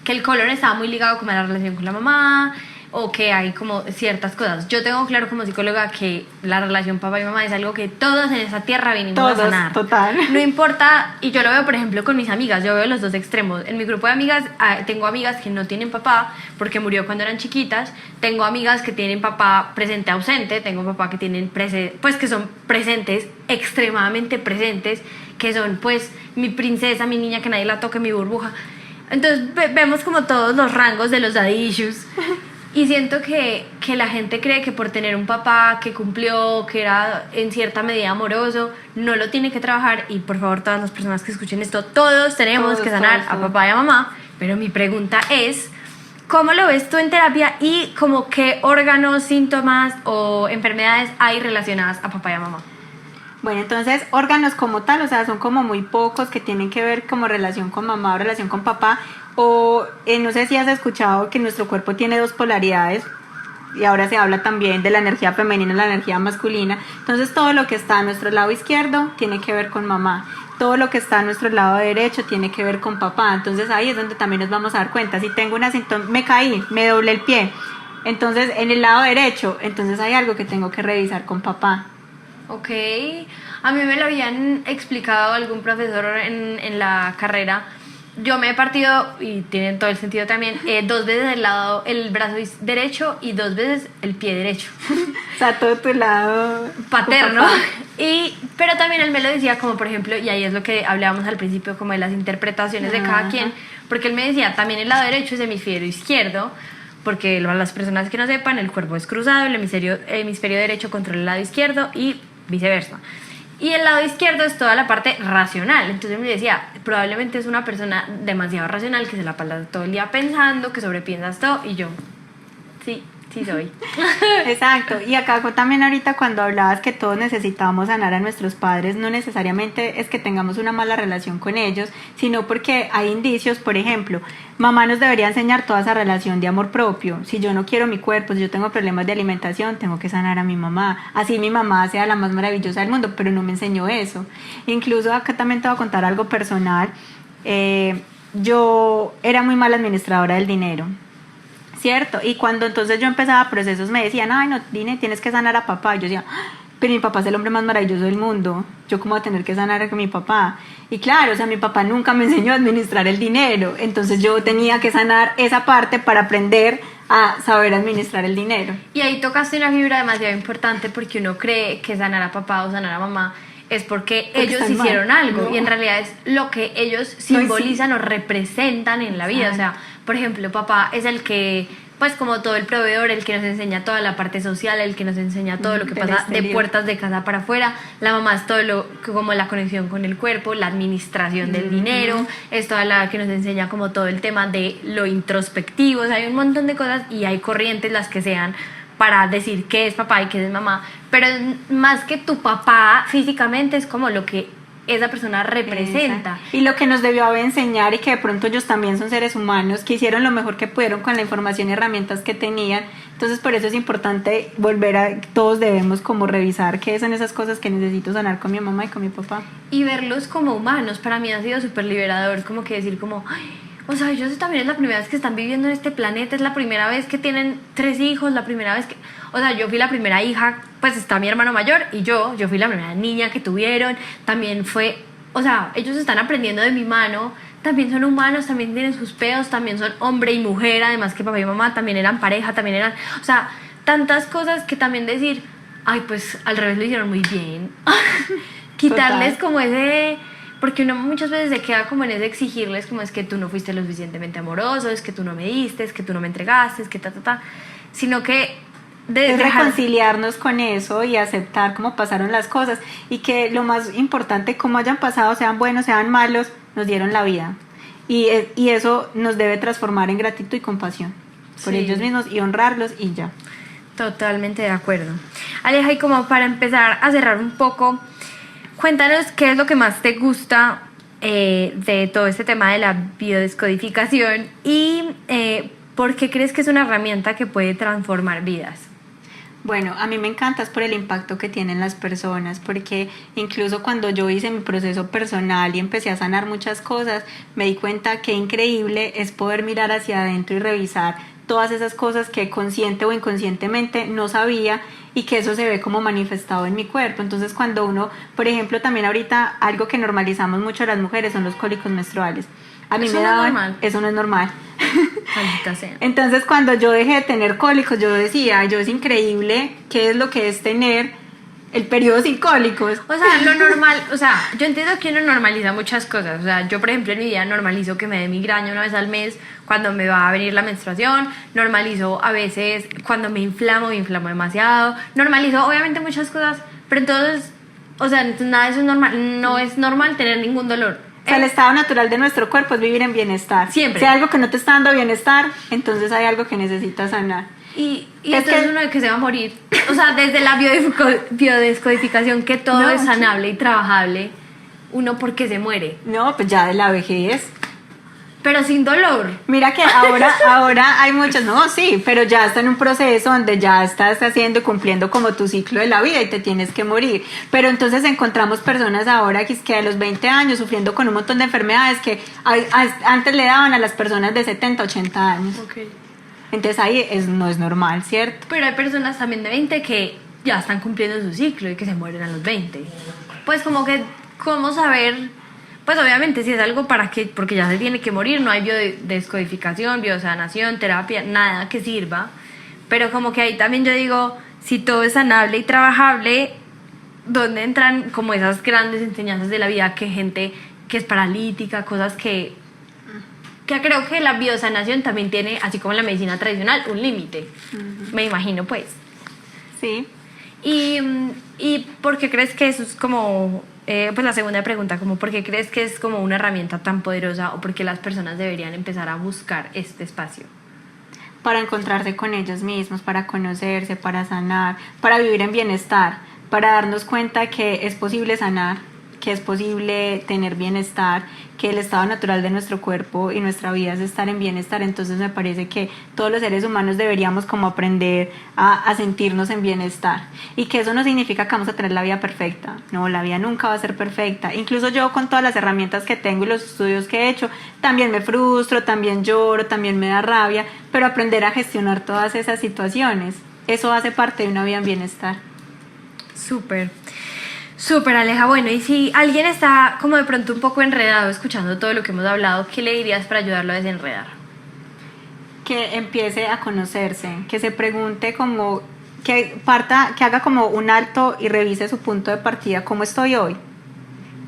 el color estaba muy ligado como a la relación con la mamá, o que hay como ciertas cosas. Yo tengo claro como psicóloga que la relación papá y mamá es algo que todos en esa tierra vinimos a sanar. Total. No importa, y yo lo veo por ejemplo con mis amigas, yo veo los dos extremos. En mi grupo de amigas tengo amigas que no tienen papá porque murió cuando eran chiquitas, tengo amigas que tienen papá presente ausente, tengo papá que tienen pues que son presentes, extremadamente presentes, que son pues mi princesa, mi niña que nadie la toque, mi burbuja. Entonces vemos como todos los rangos de los daddy issues. Y siento que la gente cree que por tener un papá que cumplió, que era en cierta medida amoroso, no lo tiene que trabajar. Y por favor, todas las personas que escuchen esto, todos tenemos que sanar a papá y a mamá. Pero mi pregunta es, ¿cómo lo ves tú en terapia y como qué órganos, síntomas o enfermedades hay relacionadas a papá y a mamá? Bueno, entonces órganos como tal, o sea, son como muy pocos que tienen que ver como relación con mamá o relación con papá, o no sé si has escuchado que nuestro cuerpo tiene 2 polaridades, y ahora se habla también de la energía femenina y la energía masculina. Entonces todo lo que está a nuestro lado izquierdo tiene que ver con mamá, todo lo que está a nuestro lado derecho tiene que ver con papá. Entonces ahí es donde también nos vamos a dar cuenta, si tengo una síntoma, me caí, me doblé el pie, entonces en el lado derecho, entonces hay algo que tengo que revisar con papá. Ok, a mí me lo habían explicado algún profesor en la carrera. Yo me he partido, y tienen todo el sentido también, 2 veces el brazo derecho y 2 veces el pie derecho. O sea, todo tu lado paterno. Pero también él me lo decía como, por ejemplo, y ahí es lo que hablábamos al principio, como de las interpretaciones de cada quien, porque él me decía, también el lado derecho es hemisferio izquierdo, porque las personas que no sepan, el cuerpo es cruzado, el hemisferio derecho controla el lado izquierdo y viceversa. Y el lado izquierdo es toda la parte racional. Entonces me decía, probablemente es una persona demasiado racional que se la pasa todo el día pensando, que sobrepiensas todo. Y yo, sí soy. Exacto. Y acá también ahorita cuando hablabas que todos necesitamos sanar a nuestros padres, no necesariamente es que tengamos una mala relación con ellos, sino porque hay indicios. Por ejemplo, mamá nos debería enseñar toda esa relación de amor propio. Si yo no quiero mi cuerpo, si yo tengo problemas de alimentación, tengo que sanar a mi mamá. Así mi mamá sea la más maravillosa del mundo, pero no me enseñó eso. Incluso acá también te voy a contar algo personal. Yo era muy mala administradora del dinero, ¿cierto? Y cuando entonces yo empezaba procesos me decían, ay, no, Dine, tienes que sanar a papá. Y yo decía, pero mi papá es el hombre más maravilloso del mundo, yo cómo voy a tener que sanar a mi papá. Y claro, o sea, mi papá nunca me enseñó a administrar el dinero, entonces yo tenía que sanar esa parte para aprender a saber administrar el dinero. Y ahí tocaste una fibra demasiado importante, porque uno cree que sanar a papá o sanar a mamá es porque ellos hicieron algo, y en realidad es lo que ellos simbolizan o representan en la vida. O sea, por ejemplo, papá es el que, pues como todo el proveedor, el que nos enseña toda la parte social, el que nos enseña todo lo que pasa de puertas de casa para afuera. La mamá es todo lo como la conexión con el cuerpo, la administración del dinero, es toda la que nos enseña como todo el tema de lo introspectivo. O sea, hay un montón de cosas y hay corrientes, las que sean, para decir qué es papá y qué es mamá, pero más que tu papá físicamente es como lo que esa persona representa. Y lo que nos debió enseñar, y que de pronto ellos también son seres humanos, que hicieron lo mejor que pudieron con la información y herramientas que tenían. Entonces por eso es importante todos debemos como revisar qué son esas cosas que necesito sanar con mi mamá y con mi papá. Y verlos como humanos, para mí ha sido súper liberador, como que decir como, ay, o sea, ellos también es la primera vez que están viviendo en este planeta, es la primera vez que tienen 3 hijos, la primera vez que... O sea, yo fui la primera hija, pues está mi hermano mayor y yo fui la primera niña que tuvieron, también fue... O sea, ellos están aprendiendo de mi mano, también son humanos, también tienen sus peos, también son hombre y mujer, además que papá y mamá también eran pareja, también eran... O sea, tantas cosas que también decir, ay, pues al revés lo hicieron muy bien. Quitarles como ese... Porque uno muchas veces se queda como en ese exigirles, como es que tú no fuiste lo suficientemente amoroso, es que tú no me diste, es que tú no me entregaste, es que sino que reconciliarnos con eso y aceptar cómo pasaron las cosas, y que lo más importante, cómo hayan pasado, sean buenos, sean malos, nos dieron la vida, y eso nos debe transformar en gratitud y compasión por ellos mismos y honrarlos y ya. Totalmente de acuerdo. Aleja, y como para empezar a cerrar un poco, cuéntanos qué es lo que más te gusta de todo este tema de la biodescodificación y por qué crees que es una herramienta que puede transformar vidas. Bueno, a mí me encanta es por el impacto que tienen las personas, porque incluso cuando yo hice mi proceso personal y empecé a sanar muchas cosas, me di cuenta que increíble es poder mirar hacia adentro y revisar todas esas cosas que consciente o inconscientemente no sabía, y que eso se ve como manifestado en mi cuerpo. Entonces cuando uno, por ejemplo, también ahorita algo que normalizamos mucho las mujeres son los cólicos menstruales. A mí eso me daban, no es normal. Eso no es normal. Maldita sea. Entonces cuando yo dejé de tener cólicos, yo decía, es increíble qué es lo que es tener el periodo sin cólicos. O sea, lo normal, o sea, yo entiendo que uno normaliza muchas cosas. O sea, yo por ejemplo en mi vida normalizo que me dé migraña una vez al mes cuando me va a venir la menstruación, normalizo a veces cuando me inflamo demasiado, normalizo obviamente muchas cosas, pero entonces, o sea, nada de eso es normal, no es normal tener ningún dolor. O sea, el estado natural de nuestro cuerpo es vivir en bienestar. Siempre. Si hay algo que no te está dando bienestar, entonces hay algo que necesitas sanar. Y entonces uno de que se va a morir. O sea, desde la biodescodificación, que todo es sanable y trabajable, uno porque se muere. No, pues ya de la vejez. Pero sin dolor. Mira que ahora hay muchos, no, sí, pero ya está en un proceso donde ya estás haciendo y cumpliendo como tu ciclo de la vida y te tienes que morir. Pero entonces encontramos personas ahora que a los 20 años sufriendo con un montón de enfermedades que antes le daban a las personas de 70, 80 años. Okay. Entonces ahí no es normal, ¿cierto? Pero hay personas también de 20 que ya están cumpliendo su ciclo y que se mueren a los 20. Pues como que, ¿cómo saber? Pues obviamente si es algo porque ya se tiene que morir, no hay biodescodificación, biosanación, terapia, nada que sirva. Pero como que ahí también yo digo, si todo es sanable y trabajable, ¿dónde entran como esas grandes enseñanzas de la vida que gente que es paralítica, cosas que creo que la biosanación también tiene, así como la medicina tradicional, un límite? Me imagino, pues. Sí. ¿Y por qué crees que eso es como, pues la segunda pregunta, como por qué crees que es como una herramienta tan poderosa, o por qué las personas deberían empezar a buscar este espacio? Para encontrarse con ellos mismos, para conocerse, para sanar, para vivir en bienestar, para darnos cuenta que es posible sanar, que es posible tener bienestar, que el estado natural de nuestro cuerpo y nuestra vida es estar en bienestar. Entonces me parece que todos los seres humanos deberíamos como aprender a sentirnos en bienestar, y que eso no significa que vamos a tener la vida perfecta. No, la vida nunca va a ser perfecta. Incluso yo, con todas las herramientas que tengo y los estudios que he hecho, también me frustro, también lloro, también me da rabia, pero aprender a gestionar todas esas situaciones, eso hace parte de una vida en bienestar. Súper, Aleja. Bueno, y si alguien está como de pronto un poco enredado escuchando todo lo que hemos hablado, ¿qué le dirías para ayudarlo a desenredar? Que empiece a conocerse, que se pregunte como, que haga como un alto y revise su punto de partida. ¿Cómo estoy hoy?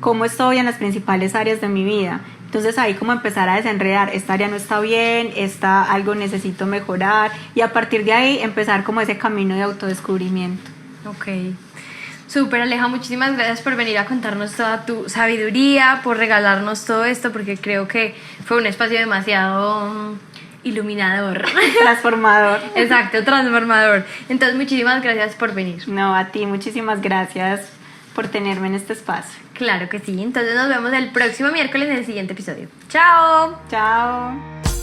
¿Cómo estoy en las principales áreas de mi vida? Entonces ahí como empezar a desenredar, esta área no está bien, algo necesito mejorar, y a partir de ahí empezar como ese camino de autodescubrimiento. Ok. Súper, Aleja, muchísimas gracias por venir a contarnos toda tu sabiduría, por regalarnos todo esto, porque creo que fue un espacio demasiado iluminador. Transformador. Exacto, transformador. Entonces, muchísimas gracias por venir. No, a ti, muchísimas gracias por tenerme en este espacio. Claro que sí. Entonces nos vemos el próximo miércoles en el siguiente episodio. ¡Chao! Chao.